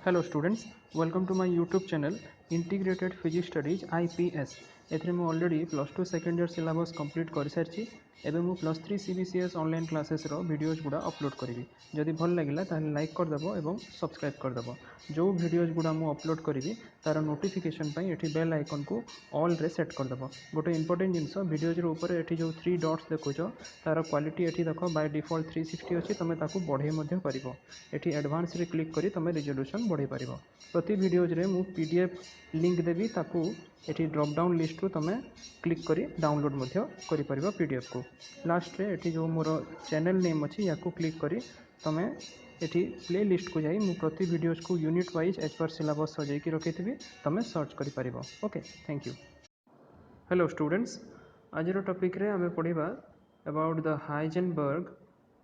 Hello students, welcome to my YouTube channel Integrated Physics Studies IPS. एथरे मु already +2 second year syllabus complete कर सारी एवं मु +3 CBCS online classes रो videos गुड़ा upload करी जदि भल लगिला ताहले लाइक करदेव और सब्सक्राइब करदेव जो वीडियोज गुड़ा मु अपलोड करी तार नोटिफिकेशन पाई एठी बेल आइकन को ऑल रे सेट करदेव गोटे इंपोर्टेंट जिनस वीडियोज ऊपर एठी जो 3 डॉट्स देखुच तार क्वालिटी एठी देख बाय डिफॉल्ट 360 अच्छी तुम ताकू बढ़े मध्य करिवो एठी एडवांस रे क्लिक करी तुम रिजोल्यूशन बढ़े पारिबो प्रति वीडियोज रे मु पीडीएफ लिंक देवी ताकू एठी ड्रॉप डाउन लिस्ट रू तुम क्लिक करी डाउनलोड मध्य करि परिबो पीडीएफ को लास्ट रे एठी जो मोर चैनल नेम अछि याकू क्लिक करी तुम एठी प्ले लिस्ट को जाई मु प्रति वीडियोज को यूनिट वाइज एज पर सिलेबस सजाई की रखिथिबी तुम सर्च करि परिबो। Okay, thank you. Hello students, आज टॉपिक रे हमें पढ़िबा about the Heisenberg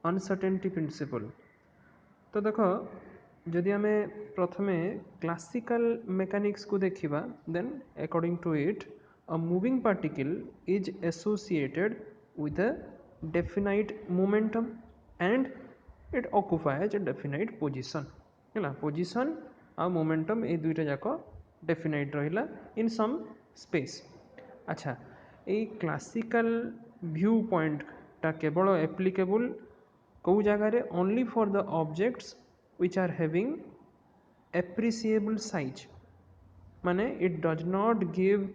uncertainty principle. तो देखो जदि आम प्रथमे क्लासिकल मेकानिक्स को देखिबा then according to it a moving particle is associated with a definite momentum and it occupies a definite position है पोजीशन आ मोमेंटम ए दुईटा जाक डेफिनाइट रहिला इन सम स्पेस। अच्छा, ये क्लासिकल व्यू पॉइंट टा केवल एप्लीकेबल कौ जगार only for the objects which are having appreciable size माने it does not give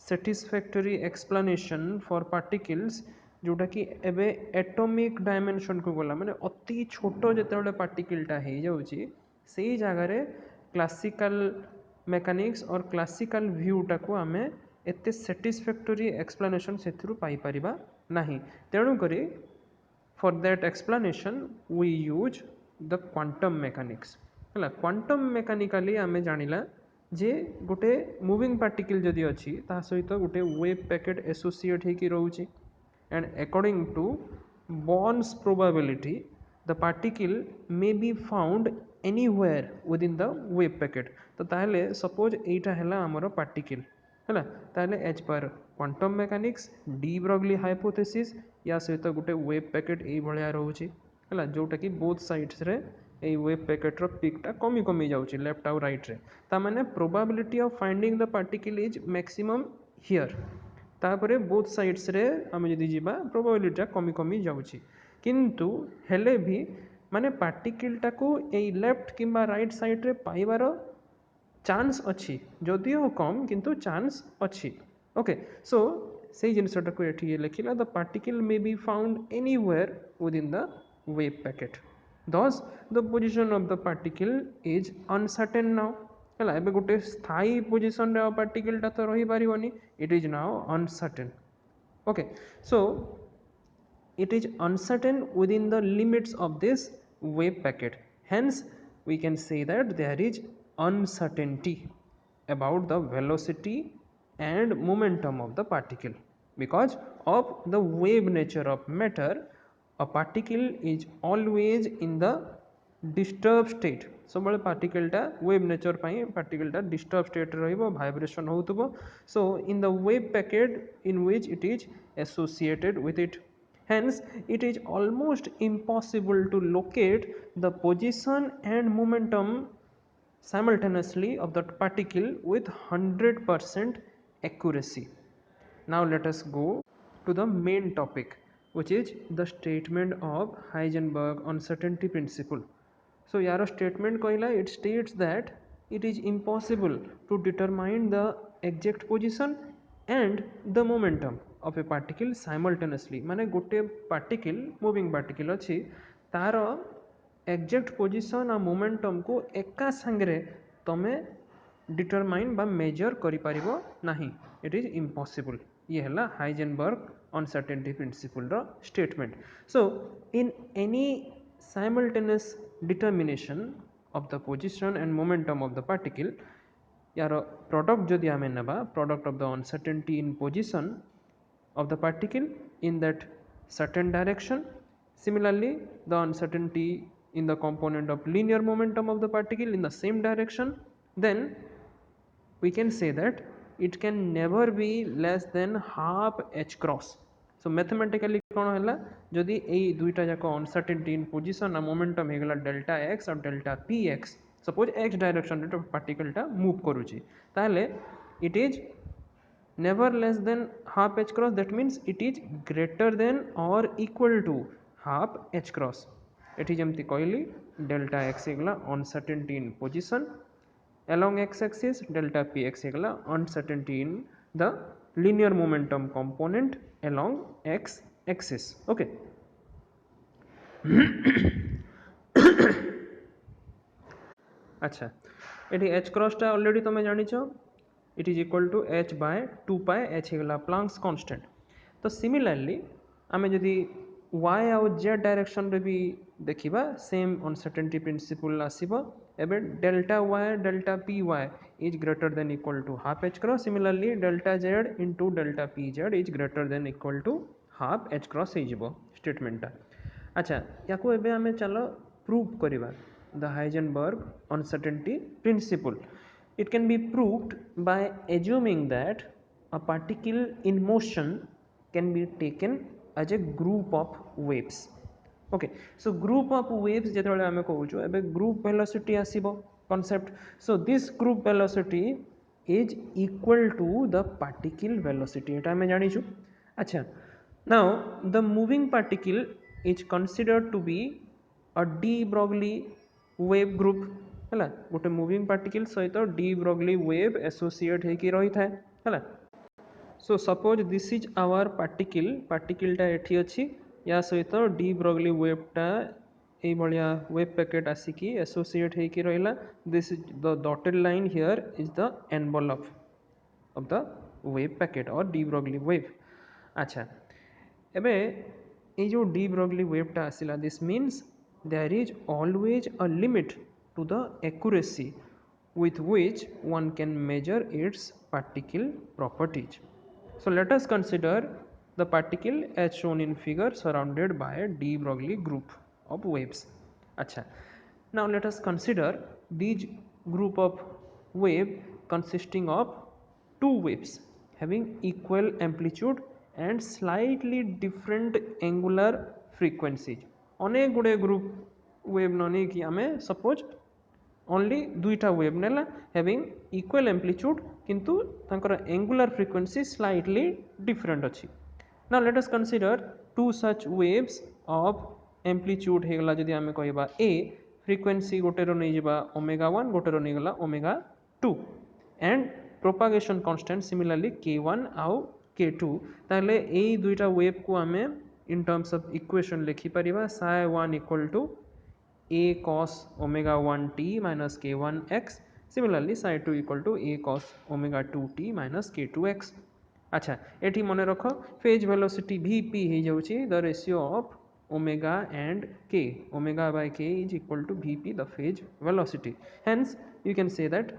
satisfactory explanation for particles जोटा कि एबे एटॉमिक डायमेंशन को गला माने अति छोटो जेतेबेले पार्टिकलटा हो जाउची सेही जगार क्लासिकल मेकानिक्स और क्लासिकल व्यूटा को आमे एते satisfactory explanation सेथिरु पाई परिबा नाही। तेणु करी for that explanation we use the quantum mechanics है क्वांटम मेकानिकली आमे जानिला जे गोटे मूविंग पार्टिकल जदि अच्छी ता सहित गोटे वेव पैकेट एसोसिएट होकर रोचे and according to Born's probability the particle may be found anywhere within the wave packet. तो ताहले सपोज एटा हैला हमर पार्टिकल है ताहले as per quantum mechanics de Broglie hypothesis या सहित गोटे वेव पैकेट ये भाया रोचे है जोटा कि बोथ साइड्स रे ए वेव पैकेट रो पिकटा कमी कमी जाउची लेफ्ट आउ राइट रे ता माने probability of finding the particle is maximum here तापरे बोथ साइड्स रे आमे जदी जिबा प्रोबेबिलिटी कमी कमी जाउची किंतु हेले भी माने पार्टिकलटा को ए लेफ्ट किंबा राइट साइड रे पाइबार चांस अच्छी जदिओ कम किंतु चांस अच्छी। ओके, सो से जिनसटा को एठी लिखिला the particle may be found anywhere within the wave packet thus the position of the particle is uncertain now है एबे गोटे स्थायी पोजीशन रे पार्टिकल ता तो रही पारिबनी it is now uncertain। okay, so it is uncertain within the limits of this wave packet, hence we can say that there is uncertainty about the velocity and momentum of the particle because of the wave nature of matter a particle is always in the disturbed state सब बड़े पार्टिकलटा wave nature पाई पार्टिकलटा disturb state रहिबो vibration होतबो so in the wave packet in which it is associated with it hence it is almost impossible to locate the position and momentum simultaneously of that particle with 100% accuracy। now let us go to the main topic which is the statement of Heisenberg uncertainty principle। so यार statement कहला it states that it is impossible to determine the exact position and the momentum of a particle simultaneously माने गोटे particle moving particle अच्छी तार exact position आ momentum को एका संगे तमे डिटरमाइन बा मेजर करि परिबो नाही, इट इज इम्पॉसिबल। ये है हाइजेनबर्ग अनसर्टेनिटी प्रिंसिपल रो statement. So in any simultaneous determination of the position and momentum of the particle यार प्रोडक्ट जदि आमे नेबा product of the uncertainty in position of the particle in that certain direction, similarly the uncertainty in the component of linear momentum of the particle in the same direction, then we can say that it can never be less than half h cross। so mathematically कौन है जदि ए दुईटा जाक uncertainty in position आ momentum हो गला delta x और delta p x suppose x direction रे पार्टिकलटा मूव करुची ताहले it is never less than half h cross, that means it is greater than or equal to half h cross. एठी जेमती कहली delta x हेगला uncertainty in position along x axis, delta px हेगला uncertainty in the linear momentum component along x axis. Okay. अच्छा ये h cross टा already तुम जानिछ it is equal to h by 2 pi h हेगला Planck's constant. तो similarly आमे जदि y आउ z डायरेक्शन रे भी देखिबा सेम अनसर्टेनिटी प्रिंसिपल आसीबो. एबे delta y delta py is greater than equal to half h cross. Similarly delta z into delta pz is greater than equal to half h cross हे जिवो स्टेटमेंटटा. अच्छा याको एबे आमे चलो प्रूव करिबा the Heisenberg uncertainty principle. It can be proved by assuming that a particle in motion can be taken as a group of waves. Okay, so group of waves जेतबेले आमे कहूछु एबे group velocity आसीबो concept. So this group velocity is equal to the particle velocity. एटा आमे जानिछु. अच्छा, now the moving particle is considered to be a de Broglie wave group है गोटे moving particle सहित de Broglie wave associate होकर रही थाए है. So suppose this is our पार्टिकलटा एठी अच्छी या सहित डी ब्रोगली वेवटा ये भाया वेव पैकेट आसिकी एसोसिएट होकर रहा. This is the dotted line here is the envelope of the wave packet और डी ब्रोगली वेव. अच्छा एबे ये जो डी ब्रोगली वेवटा आसिला this means there is always a limit to the accuracy with which one can measure its particle properties. So let us consider the particle as shown in figure surrounded by a de Broglie group of waves. Acha. Now let us consider these group of wave consisting of two waves having equal amplitude and slightly different angular frequencies. अनेक गुड़े group wave ननी कि आमे suppose only दुईटा wave नेला having equal amplitude किंतु तांकर angular frequency slightly different अछि. Now let us consider two such waves of amplitude हेगला जदि आमे कहबा ए फ्रीक्वेंसी गोटे रो नै जिबा ओमेगा 1 गोटे रो नै गला omega 2 and propagation constant similarly k1 आउ k2. ताले ए दुईटा वेव को आमे in terms of equation लिखि परिबा psi 1 equal to a cos omega 1 t minus k1 x. Similarly psi 2 equal to a cos omega 2 t minus k2 x. अच्छा एठी मने रखो फेज वेलोसिटी vp हे जाउची the ratio of omega and k. Omega by k is equal to vp the phase velocity. Hence you can say that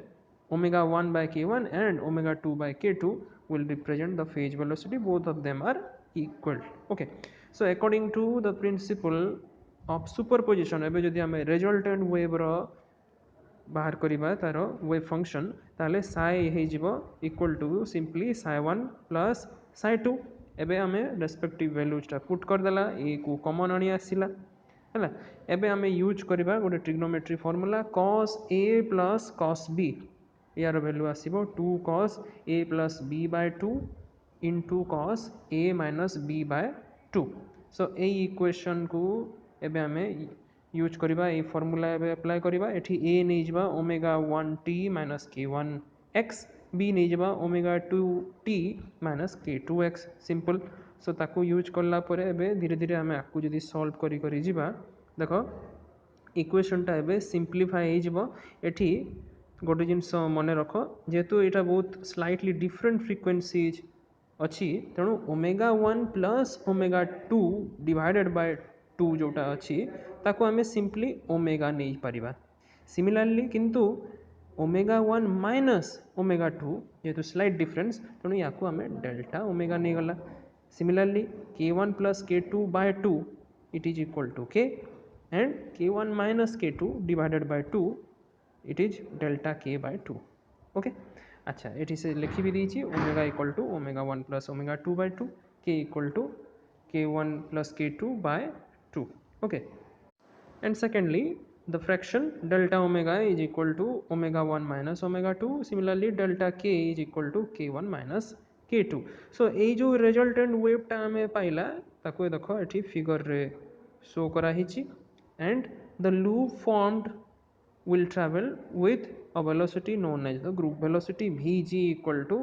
omega 1 by k1 and omega 2 by k2 will represent the phase velocity. Both of them are equal. Okay. So according to the principle of superposition एबे जदि आमे resultant wave रो बाहर करिबा तारो wave function ताले psi हे जिवो equal to simply psi 1 plus psi 2. एबे आमे respective values टा पुट कर देला ए को कॉमन आनी आसिला हैला. एबे आमे यूज करिबा गोटे trigonometry formula cos a plus cos b. यार value आसीबो 2 cos a plus b by 2 into cos a minus b by 2. So A equation को एबे हमें यूज करिबा ए फार्मूला एबे अप्लाई करिबा. एठी a नै जिबा omega 1 t minus k1 x, b नै जिबा omega 2 t minus k2 x. Simple. So ताको यूज करला परे एबे धीरे धीरे हमें आकु जदी सॉल्व करी करी जिबा देखो इक्वेशन टा एबे सिंपलीफाई हे जिवो. एठी गोटे जिनस मने रखो जेतु एटा बहुत स्लाइटली डिफरेंट फ्रीक्वेंसीज अच्छी तेणु omega 1 plus omega 2 divided by 2 जोटा अच्छी ताको आमे सिंपली ओमेगा नहीं पारिबा. सिमिलरली किंतु ओमेगा 1 माइनस ओमेगा 2 जेतु स्लाइट डिफरेंस तेणु याको आमे डेल्टा ओमेगा नहीं गला. Similarly k1 plus k2 by 2 it is equal to k and k1 minus k2 divided by 2 it is delta k by 2. Okay. अच्छा ये से लिखी भी दीजिए omega equal to omega 1 plus omega 2 by 2 के equal to k1 plus k2 by 2. Okay. And secondly the fraction delta omega is equal to omega 1 minus omega 2. Similarly delta k is equal to k1 minus k2. So এই जो resultant wave टा हमें पाइला ताको देखो एठी figure रे show करा हिची and the loop formed will travel with a velocity known as the group velocity Vg equal to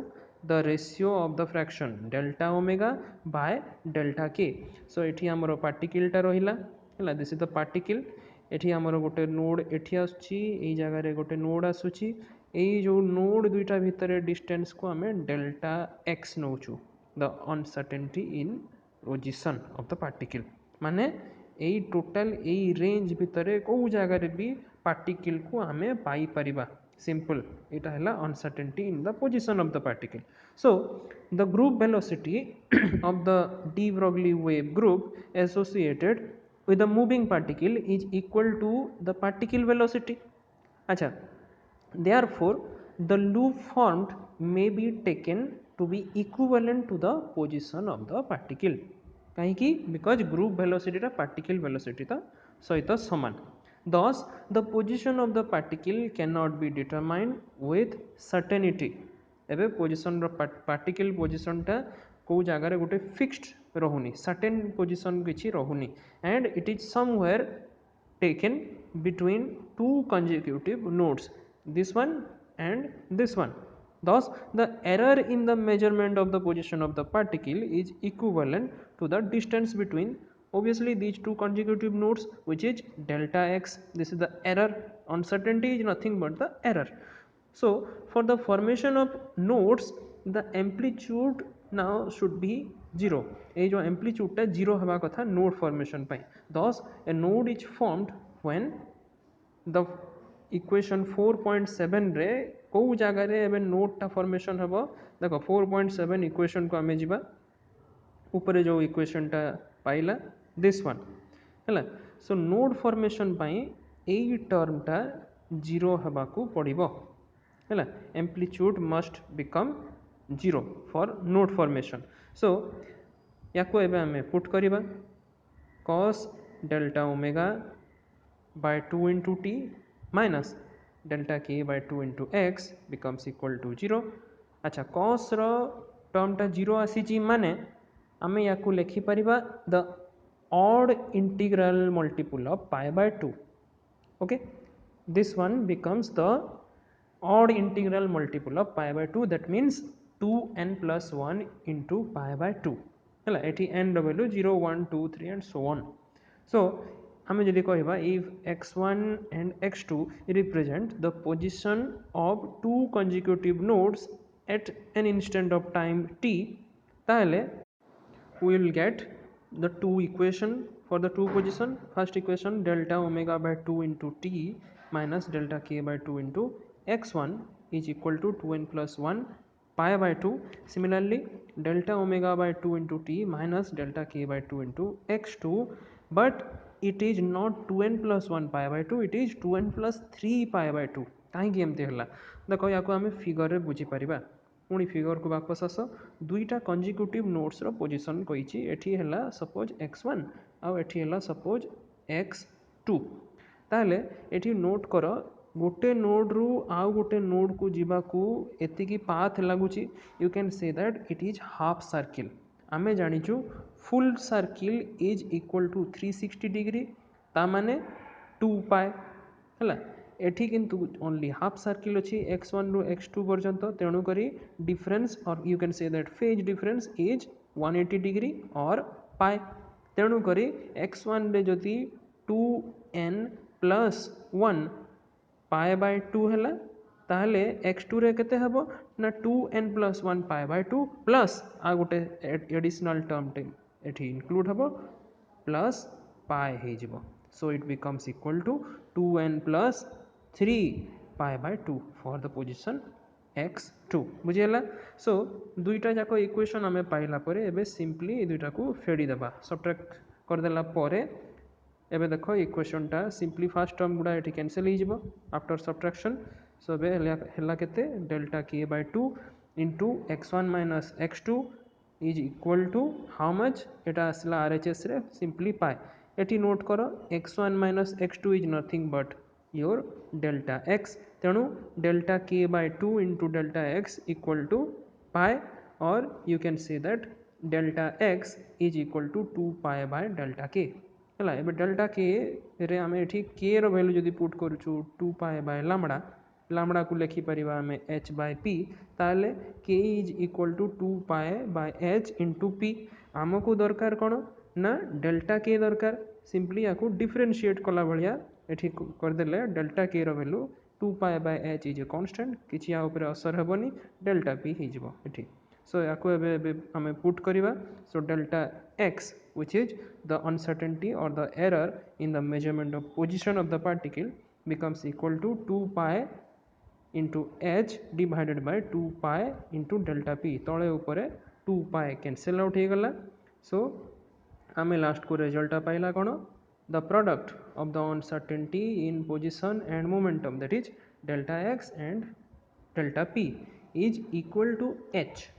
the ratio of the fraction delta omega by delta k. So एठी हमरो particle टा रहिला हला this is the particle. एठी हमरो गोटे node एठी आछी एई जगह रे गोटे नोड आसुची एई जो नोड दुईटा भितरे डिस्टेंस को हमें delta x नौचु the uncertainty in position of the particle माने एई टोटल एई रेंज भितरे को जगह रे भी पार्टिकल को हमें पाई परिबा simple एटा हला uncertainty in the position of the particle. So the group velocity of the de Broglie wave group associated with the moving particle is equal to the particle velocity. अच्छा, therefore the loop formed may be taken to be equivalent to the position of the particle. कहीं because group velocity टा particle velocity ता सहित समान. Thus the position of the particle cannot be determined with certainty. एबे position रो particle position टा को जगह रे गोटे fixed रहुनी certain position किछि रहुनी and it is somewhere taken between two consecutive nodes, this one and this one. Thus the error in the measurement of the position of the particle is equivalent to the distance between obviously these two consecutive nodes, which is delta x. This is the error. Uncertainty is nothing but the error. So for the formation of nodes the amplitude now should be 0. ये जो amplitude टा 0 हवा कथा node formation pi. Thus a node is formed when the equation 4.7 रे को जगह रे एबे नोड टा फॉर्मेशन हबो देखो 4.7 इक्वेशन को हमें जिबा ऊपर जो इक्वेशन टा पाइला दिस वन हैला. सो नोड फॉर्मेशन पाई एई टर्म टा 0 हबा को पड़िबो हैला. Amplitude must become 0 for node formation. So याको एबे हमें पुट करिबा cos delta omega by 2 into t minus delta k by 2 into x becomes equal to 0. अच्छा cos रो टर्म टा 0 आसीची माने आमे याकू लिखि परिबा the odd integral multiple of pi by 2. Okay, this one becomes the odd integral multiple of pi by 2, that means 2n plus 1 into pi by 2 हैला. एठी n value 0 1 2 3 and so on. So हमें जदि कहबा if x1 and x2 represent the position of two consecutive nodes at an instant of time t, ताहले we will get the two equation for the two position. First equation delta omega by 2 into t minus delta k by 2 into x1 is equal to 2n plus 1 pi by 2. Similarly delta omega by 2 into t minus delta k by 2 into x2, but it is not 2n plus 1 pi by 2, it is 2n plus 3 pi by 2. कहीं एमती है देख या आम figure रे बुझीपर पुणी figure को वापस आस दुईटा कंजिक्यूटिव नोड्स रो पोजीशन कही एठी है सपोज x1 आउ एठी है सपोज x2. ताहले एठी नोट कर गोटे नोड रु आउ गोटे नोड को जीवाकू एतिकी पाथ लगुच. You can say that it is half circle. आमे जानिचु full circle is equal to 360 degree ता माने 2 पाए हैला. एठी किंतु ओनली हाफ सर्किल अछि x1 रु x2 पर्यंत, तेणु करी डिफरेंस और you can say that phase difference is 180 degree और पाए. तेणु करी x1 रे जदि 2n प्लस 1 पाए बाय 2 हैला ताहले x2 रे केते हबो ना 2n प्लस 1 पाए बाय 2 प्लस आ गोटे एडिशनल टर्म टे एठी इंक्लूड हबो प्लस पाए हे जिवो. So it becomes equal to 2n plus 3 pi by 2 for the position x2. बुझियला. सो दुईटा जाको इक्वेशन हमें पाइला परे एबे सिंपली ए दुईटा को फेडी देबा सब्ट्रैक्ट कर देला परे एबे देखो इक्वेशन टा सिंपली फर्स्ट टर्म गुडा एठी कैंसिल हो जिवो आफ्टर सब्ट्रैक्शन. सो एबे हेला केते delta k by 2 into x1 minus x2 is equal to how much एटा आसला RHS रे सिंपली पाए एटी नोट कर x1 minus x2 is nothing but your delta x, तेणु delta k by 2 into delta x equal to pi, और you can say that delta x is equal to 2 pi by delta k है। एबे delta k रे आम ये k रो value जदि put करूँ 2 pi bye lambda, lambda को लिखिपर आम h बाय p, ताले k is equal to 2 pi by h into p। आमको दरकार कौन ना डेल्टा k दरकार, सिंपली या डिफरेनसीएट कला भाया ये करदे delta k row value 2 pi by h is a constant, किसी असर हेनी, डेल्टा p हो ये। सो या आम पुट करवा, so delta x which is the uncertainty or the error in the measurement of position of the particle becomes equal to 2 pi into h divided by 2 pi into delta p, तले ऊपर 2 pi cancel out हो गला। सो आम last को result पाइला कौन, the product of the uncertainty in position and momentum that is delta x and delta p is equal to h.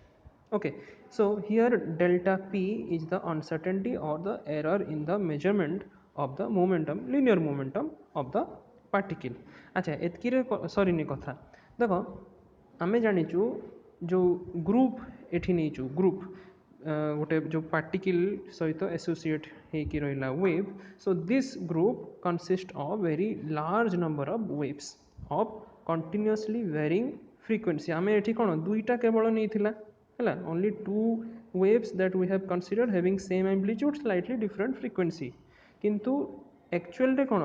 Okay, so here delta p is the uncertainty or the error in the measurement of the momentum, linear momentum of the particle. अच्छा एतकी सरीनी कथा देख, आम जाचु जो group एठी नहीं group गोटे जो particle सहित एसोसिएट होकर रहा wave, so this group consist of very large number of waves of continuously varying frequency. आम ये कौन दुईटा केवल नहीं है, only 2 waves that we have considered having same amplitude slightly different frequency, किंतु एक्चुअल रे कौन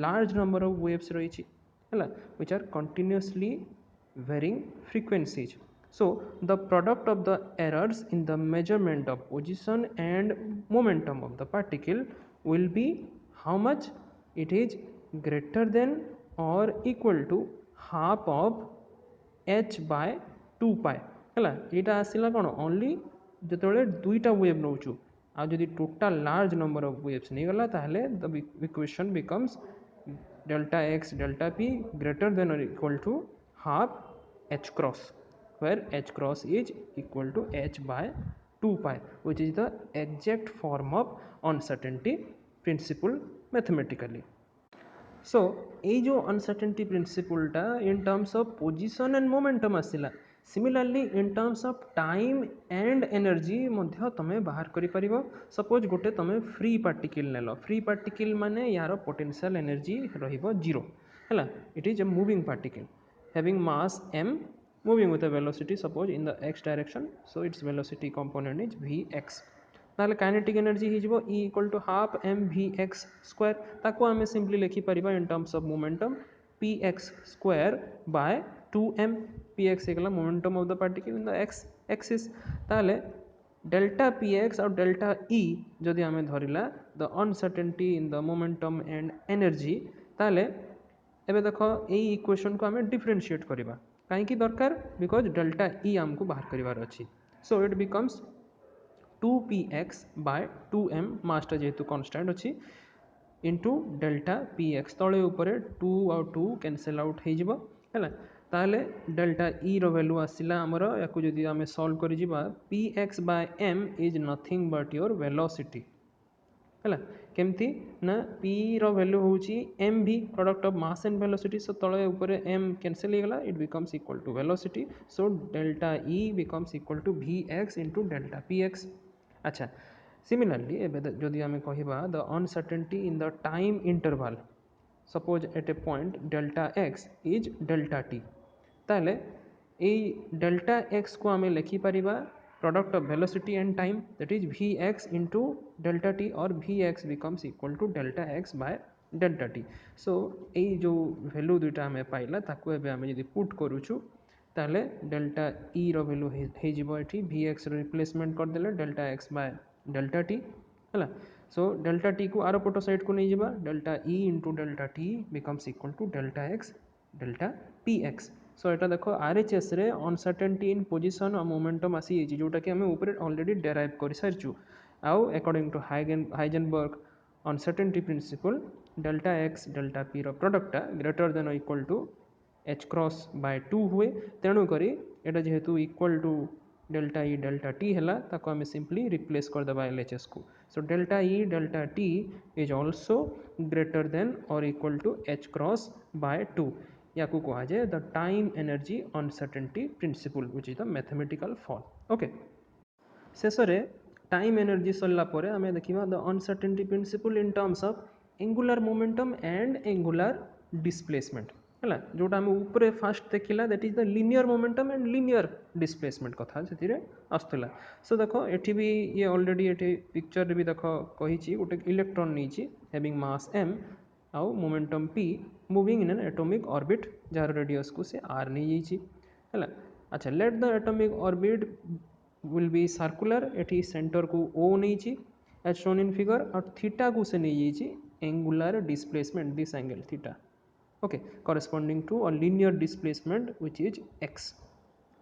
लार्ज नंबर ऑफ वेव्स रही है which are continuously varying frequencies. So the product of the errors in the measurement of position and momentum of the particle will be how much? It is greater than or equal to half of h by 2 pi है। यहाँ आसला कौन only जो दुईटा wave नौ, आदि total large number of waves नहीं गला ताहले the equation becomes delta x delta p greater than और equal to half h cross, where h cross is equal to h by 2 pi, which is the exact form of uncertainty principle mathematically. सो ये जो uncertainty प्रिंसिपलटा in terms of position and momentum आसला, similarly in terms of time and energy तुम्हें बाहर कर। Suppose गोटे तुम्हें फ्री पार्टिकल नेल, फ्री पार्टिकल माने यार पोटेंशियल एनर्जी रो है, it is a moving particle having mass m moving with a velocity suppose in the x direction, so its velocity component is vx। ना काइनेटिक एनर्जी हो E equal to half m v x square, ताको आम simply लिखिपर in terms of momentum p x square by 2m, p x होगा momentum of the particle in the x axis. ताले delta p x और delta E जदि आम धरला the uncertainty in the momentum and energy, ताले एबे देख यही इक्वेशन को आम डिफरेनसीएट करवा कहीं दरकार, बिकज डेल्टा ई आमको बाहर करार अच्छी। सो it becomes 2px by 2m मासटा जेहेतु कन्स्टांट अच्छी इंटू डेल्टा px, तले ऊपर 2 और 2 कैंसल आउट है, ताले डेल्टा ई रो वैल्यू आसला आमर या जदि आम सॉल्व कर px by m is nothing but your velocity है। केमती ना p रो वैल्यू होची m v product of mass and velocity, so तले ऊपर m कैंसल होगा, it becomes equal to velocity. So delta E becomes equal to vx into delta px। अच्छा similarly जदि आम कह the uncertainty in the time interval, suppose at a point delta x is delta t, ताले ये delta x को आम लिखिपर product of velocity and time that is vx into delta t, और vx becomes equal to delta x by delta t। So ये जो value दुईटा आम पाइला ताको एबे आम जदि पुट करूछु, ताले डेल्टा ई रो वैल्यू हो vx रिप्लेसमेंट करदे delta x by delta t है। सो डेल्टा t को आर पट साइड को नहीं जावा, delta E into delta t becomes equal to delta x delta px। So यहाँ देख आर एच एस रे अनसर्टेनिटी इन पोजिशन और मोमेंटम आसी जोटा कि आम ऊपर ऑलरेडी डेराइव कर सारी आउ according to Heisenberg uncertainty principle delta x delta p रो प्रोडक्टा greater than equal to h cross by 2 हुए, तेणुक यहाँ जेहेतु equal to delta E delta t है ताको आम सिंपली रिप्लेस करदे एलएचएस को. So delta E delta t is also greater than और equal to h cross by 2. या कहा जाए the time energy uncertainty principle which is the mathematical form. Okay, शेष में टाइम एनर्जी सरला आम देखा the uncertainty principle in terms of angular momentum and angular displacement है जोटा आम ऊपर फास्ट देखला that is the linear momentum and linear displacement कथा से आसला. सो देख एटी भी ये ऑलरेडी ये पिक्चर भी देख कही गोटे इलेक्ट्रॉन नहीं हैविंग मास m आउ momentum p moving in an atomic orbit जार रेडियस को से r नहीं है. अच्छा, let the atomic orbit will be circular. एटी सेंटर को o नहीं एज शोन इन फिगर और थीटा को से नहीं angular displacement this angle theta. Okay, corresponding to a linear displacement which is x.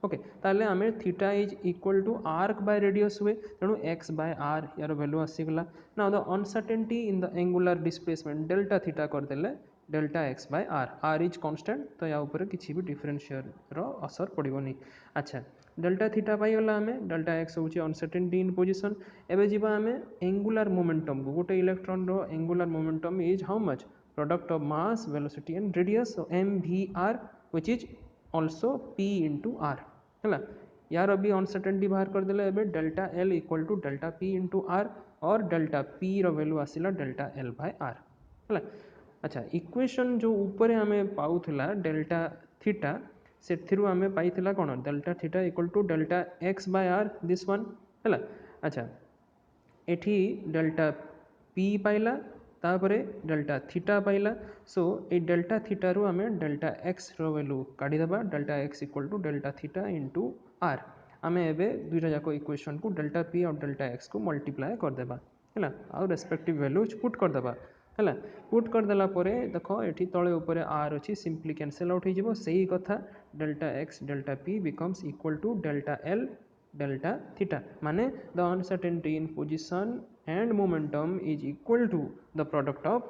Okay, ताले आमे theta is equal to arc by radius हुए तेणु x बाय आर यार वैल्यू आसीगला. Now the uncertainty in the angular displacement delta theta करदेले delta x by r is constant तो या ऊपर किसी भी डिफरेंशियर असर पड़ोनी. अच्छा, डेल्टा थीटा पाईगला आमे डेल्टा x होची अनसर्टेनिटी इन पोजिशन. एबे जीवा आमे एंगुलर मोमेंटम को गोटे इलेक्ट्रॉन रो angular momentum is how much product of mass velocity and radius. So mvr which is also p into r है यार अभी अनसर्टेनिटी बाहर कर देले एबे delta L equal to delta p into r और डेल्टा पी रो वैल्यू आसिला डेल्टा एल बाय आर है. अच्छा, इक्वेशन जो ऊपर आमे पाउथला डेल्टा थीटा से थिरु आमे पाइथिला कोन delta theta equal to delta x by r this one है. अच्छा, एठी डेल्टा पी पाइला तापरे डेल्टा थीटा पाइला. सो ये डेल्टा थीटा रू आमे डेल्टा एक्स रो वैल्यू काढ़ीदेबा delta x equal to delta theta into r. आमे एबे दुईटा जाक इक्वेशन को डेल्टा पी और डेल्टा एक्स को मल्टीप्लाए करदेबा है आउ रेस्पेक्टिव वैल्यूज पुट करदेबा है. पुट करदेला परे देखो एठी तळे ऊपर आर अच्छी सिंपली कैंसल आउट हो सही कथा delta x delta p becomes equal to delta L delta theta माने the uncertainty in position and momentum is equal to the product of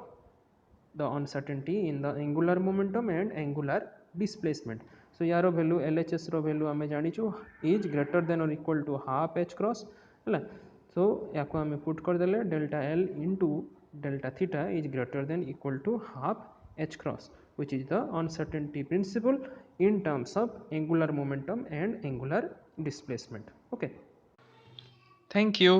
the uncertainty in the angular momentum and angular displacement. So यारो value LHS रो value आमे जानिछु is greater than or equal to half h cross है. सो याको आमे put कर देले delta L into delta theta is greater than equal to half h cross which is the uncertainty principle in terms of angular momentum and angular displacement. Okay, thank you.